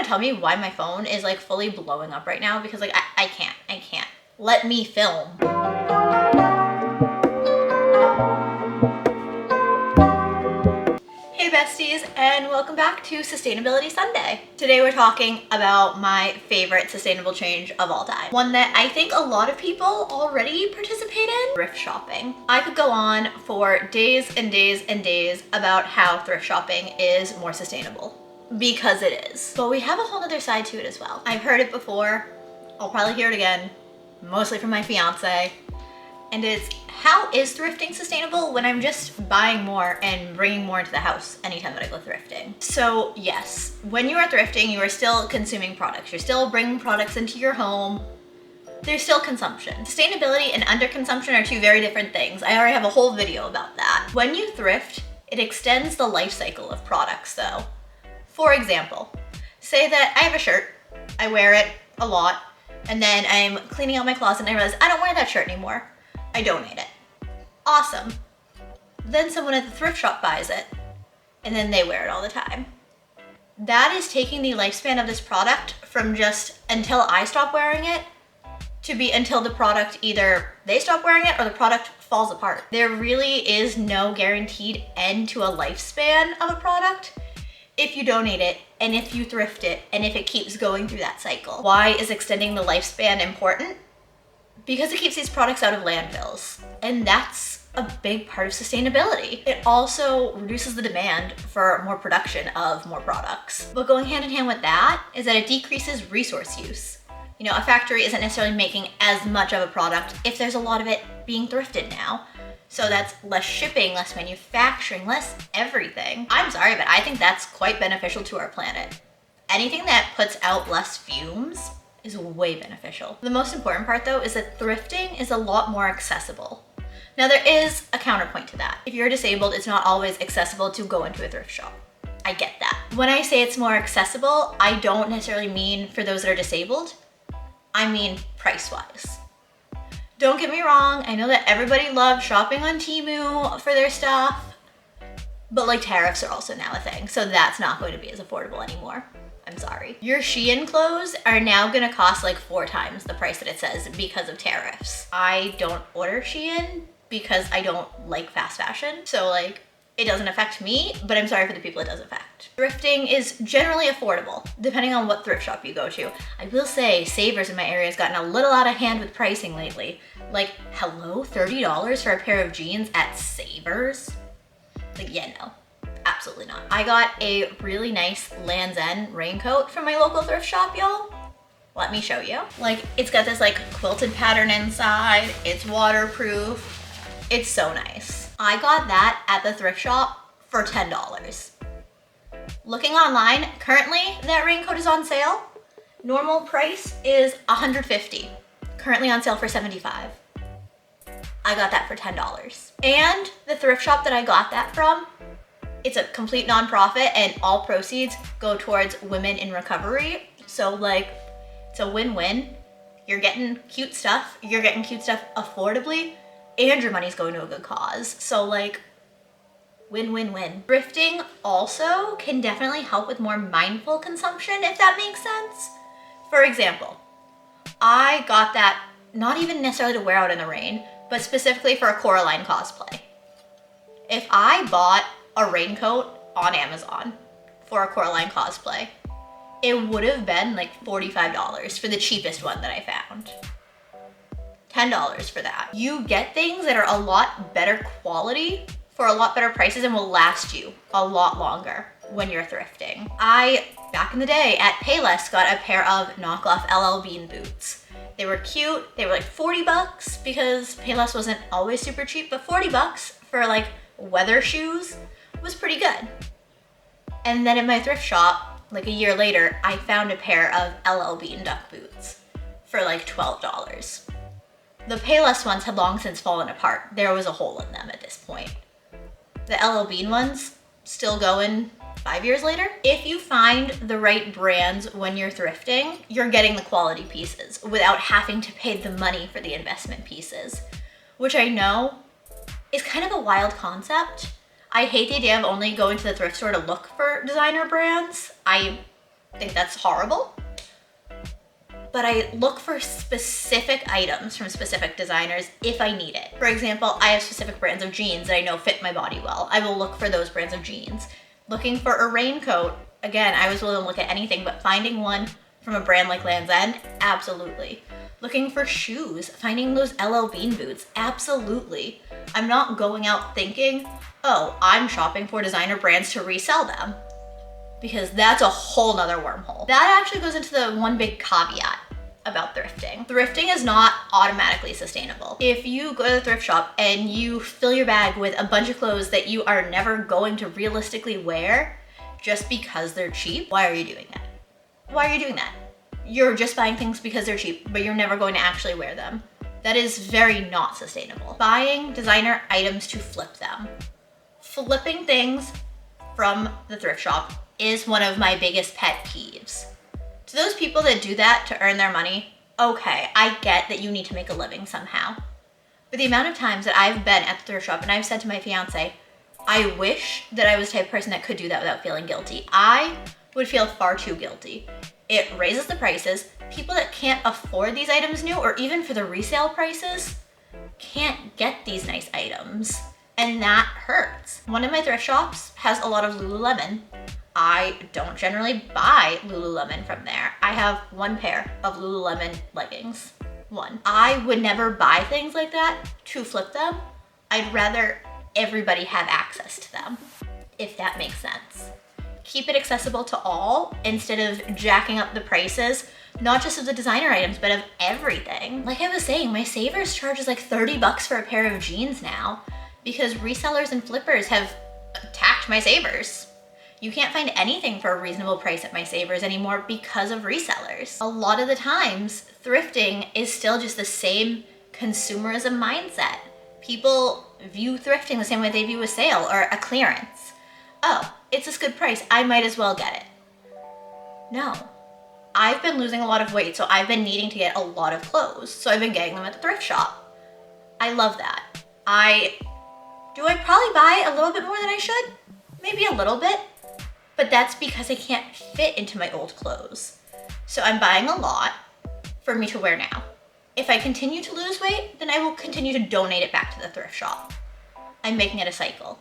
tell me why my phone is like fully blowing up right now? Because like I can't. Let me film. Hey besties, and welcome back to Sustainability Sunday. Today we're talking about my favorite sustainable change of all time. One that I think a lot of people already participate in: thrift shopping. I could go on for days and days and days about how thrift shopping is more sustainable. Because it is. But we have a whole other side to it as well. I've heard it before, I'll probably hear it again, mostly from my fiance. And it's, how is thrifting sustainable when I'm just buying more and bringing more into the house anytime that I go thrifting? So yes, when you are thrifting, you are still consuming products. You're still bringing products into your home. There's still consumption. Sustainability and underconsumption are two very different things. I already have a whole video about that. When you thrift, it extends the life cycle of products though. For example, say that I have a shirt, I wear it a lot, and then I'm cleaning out my closet and I realize I don't wear that shirt anymore. I donate it. Awesome. Then someone at the thrift shop buys it, and then they wear it all the time. That is taking the lifespan of this product from just until I stop wearing it to be until the product, either they stop wearing it or the product falls apart. There really is no guaranteed end to a lifespan of a product if you donate it, and if you thrift it, and if it keeps going through that cycle. Why is extending the lifespan important? Because it keeps these products out of landfills, and that's a big part of sustainability. It also reduces the demand for more production of more products. But going hand in hand with that is that it decreases resource use. You know, a factory isn't necessarily making as much of a product if there's a lot of it being thrifted now. So that's less shipping, less manufacturing, less everything. I'm sorry, but I think that's quite beneficial to our planet. Anything that puts out less fumes is way beneficial. The most important part though is that thrifting is a lot more accessible. Now there is a counterpoint to that. If you're disabled, it's not always accessible to go into a thrift shop. I get that. When I say it's more accessible, I don't necessarily mean for those that are disabled. I mean price-wise. Don't get me wrong, I know that everybody loves shopping on Temu for their stuff, but like tariffs are also now a thing, so that's not going to be as affordable anymore. I'm sorry. Your Shein clothes are now gonna cost like 4 times the price that it says because of tariffs. I don't order Shein because I don't like fast fashion, so like it doesn't affect me, but I'm sorry for the people it does affect. Thrifting is generally affordable, depending on what thrift shop you go to. I will say Savers in my area has gotten a little out of hand with pricing lately. Like, hello, $30 for a pair of jeans at Savers? Like, yeah, no, absolutely not. I got a really nice Land's End raincoat from my local thrift shop, y'all. Let me show you. Like, it's got this like quilted pattern inside. It's waterproof. It's so nice. I got that at the thrift shop for $10. Looking online, currently that raincoat is on sale. Normal price is $150. Currently on sale for $75. I got that for $10. And the thrift shop that I got that from, it's a complete nonprofit and all proceeds go towards women in recovery. So like, it's a win-win. You're getting cute stuff affordably, and your money's going to a good cause. So like, win-win-win. Thrifting also can definitely help with more mindful consumption, if that makes sense. For example, I got that not even necessarily to wear out in the rain, but specifically for a Coraline cosplay. If I bought a raincoat on Amazon for a Coraline cosplay, it would have been like $45 for the cheapest one that I found. $10 for that. You get things that are a lot better quality for a lot better prices and will last you a lot longer when you're thrifting. I, back in the day at Payless, got a pair of knockoff LL Bean boots. They were cute. They were like 40 bucks because Payless wasn't always super cheap, but 40 bucks for like weather shoes was pretty good. And then at my thrift shop, like a year later, I found a pair of LL Bean duck boots for like $12. The Payless ones had long since fallen apart. There was a hole in them at this point. The LL Bean ones, still going 5 years later. If you find the right brands when you're thrifting, you're getting the quality pieces without having to pay the money for the investment pieces, which I know is kind of a wild concept. I hate the idea of only going to the thrift store to look for designer brands. I think that's horrible. But I look for specific items from specific designers if I need it. For example, I have specific brands of jeans that I know fit my body well. I will look for those brands of jeans. Looking for a raincoat, again, I was willing to look at anything, but finding one from a brand like Land's End, absolutely. Looking for shoes, finding those LL Bean boots, absolutely. I'm not going out thinking, oh, I'm shopping for designer brands to resell them, because that's a whole nother wormhole. That actually goes into the one big caveat about thrifting. Thrifting is not automatically sustainable. If you go to the thrift shop and you fill your bag with a bunch of clothes that you are never going to realistically wear just because they're cheap, why are you doing that? Why are you doing that? You're just buying things because they're cheap, but you're never going to actually wear them. That is very not sustainable. Buying designer items to flip them. Flipping things from the thrift shop is one of my biggest pet peeves. To those people that do that to earn their money, okay, I get that you need to make a living somehow. But the amount of times that I've been at the thrift shop and I've said to my fiance, I wish that I was the type of person that could do that without feeling guilty. I would feel far too guilty. It raises the prices. People that can't afford these items new, or even for the resale prices, can't get these nice items. And that hurts. One of my thrift shops has a lot of Lululemon. I don't generally buy Lululemon from there. I have one pair of Lululemon leggings. One. I would never buy things like that to flip them. I'd rather everybody have access to them, if that makes sense. Keep it accessible to all instead of jacking up the prices, not just of the designer items, but of everything. Like I was saying, my Savers charges like 30 bucks for a pair of jeans now because resellers and flippers have attacked my Savers. You can't find anything for a reasonable price at my Savers anymore because of resellers. A lot of the times, thrifting is still just the same consumerism mindset. People view thrifting the same way they view a sale or a clearance. Oh, it's this good price, I might as well get it. No. I've been losing a lot of weight, so I've been needing to get a lot of clothes, so I've been getting them at the thrift shop. I love that. Do I probably buy a little bit more than I should? Maybe a little bit, but that's because I can't fit into my old clothes. So I'm buying a lot for me to wear now. If I continue to lose weight, then I will continue to donate it back to the thrift shop. I'm making it a cycle.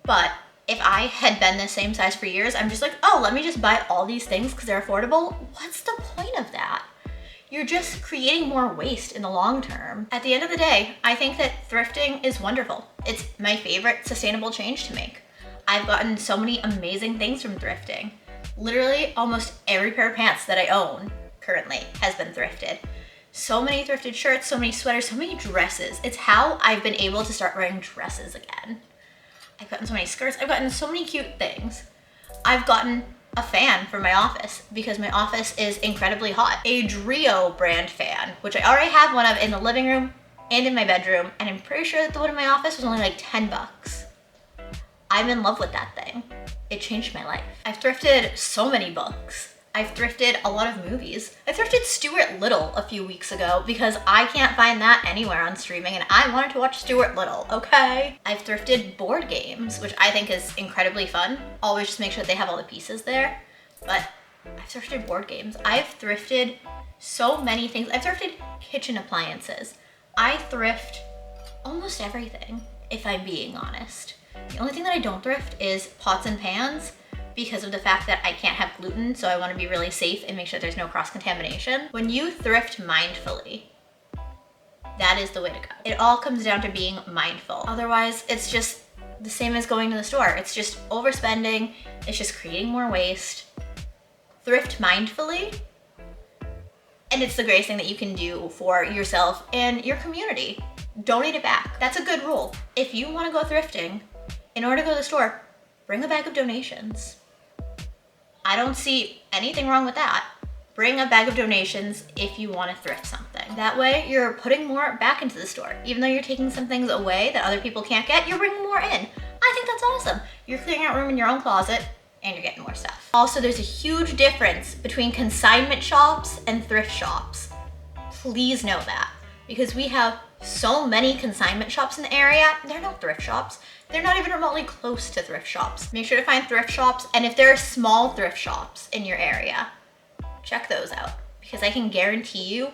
But if I had been the same size for years, I'm just like, oh, let me just buy all these things because they're affordable. What's the point of that? You're just creating more waste in the long term. At the end of the day, I think that thrifting is wonderful. It's my favorite sustainable change to make. I've gotten so many amazing things from thrifting. Literally almost every pair of pants that I own currently has been thrifted. So many thrifted shirts, so many sweaters, so many dresses. It's how I've been able to start wearing dresses again. I've gotten so many skirts. I've gotten so many cute things. I've gotten a fan for my office because my office is incredibly hot. A Drio brand fan, which I already have one of in the living room and in my bedroom, and I'm pretty sure that the one in my office was only like 10 bucks. I'm in love with that thing. It changed my life. I've thrifted so many books. I've thrifted a lot of movies. I thrifted Stuart Little a few weeks ago because I can't find that anywhere on streaming and I wanted to watch Stuart Little, okay? I've thrifted board games, which I think is incredibly fun. Always just make sure they have all the pieces there. But I've thrifted board games. I've thrifted so many things. I've thrifted kitchen appliances. I thrift almost everything, if I'm being honest. The only thing that I don't thrift is pots and pans because of the fact that I can't have gluten, so I want to be really safe and make sure there's no cross-contamination. When you thrift mindfully, that is the way to go. It all comes down to being mindful. Otherwise, it's just the same as going to the store. It's just overspending. It's just creating more waste. Thrift mindfully, and it's the greatest thing that you can do for yourself and your community. Donate it back. That's a good rule. If you want to go thrifting, in order to go to the store, bring a bag of donations. I don't see anything wrong with that. Bring a bag of donations if you want to thrift something. That way, you're putting more back into the store. Even though you're taking some things away that other people can't get, you're bringing more in. I think that's awesome. You're clearing out room in your own closet and you're getting more stuff. Also, there's a huge difference between consignment shops and thrift shops. Please know that, because we have so many consignment shops in the area. They're not thrift shops. they're not even remotely close to thrift shops. Make sure to find thrift shops, and if there are small thrift shops in your area, check those out, because I can guarantee you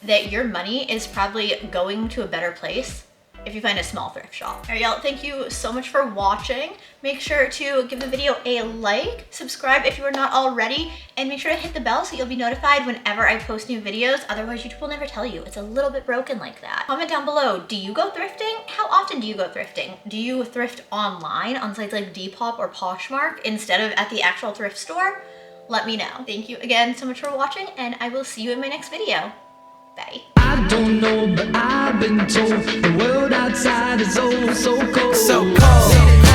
that your money is probably going to a better place if you find a small thrift shop. All right, y'all, thank you so much for watching. Make sure to give the video a like, subscribe if you are not already, and make sure to hit the bell so you'll be notified whenever I post new videos. Otherwise, YouTube will never tell you. It's a little bit broken like that. Comment down below, do you go thrifting? How often do you go thrifting? Do you thrift online on sites like Depop or Poshmark instead of at the actual thrift store? Let me know. Thank you again so much for watching, and I will see you in my next video. Bye. I don't know, but I've been told the world outside is oh so cold. So cold.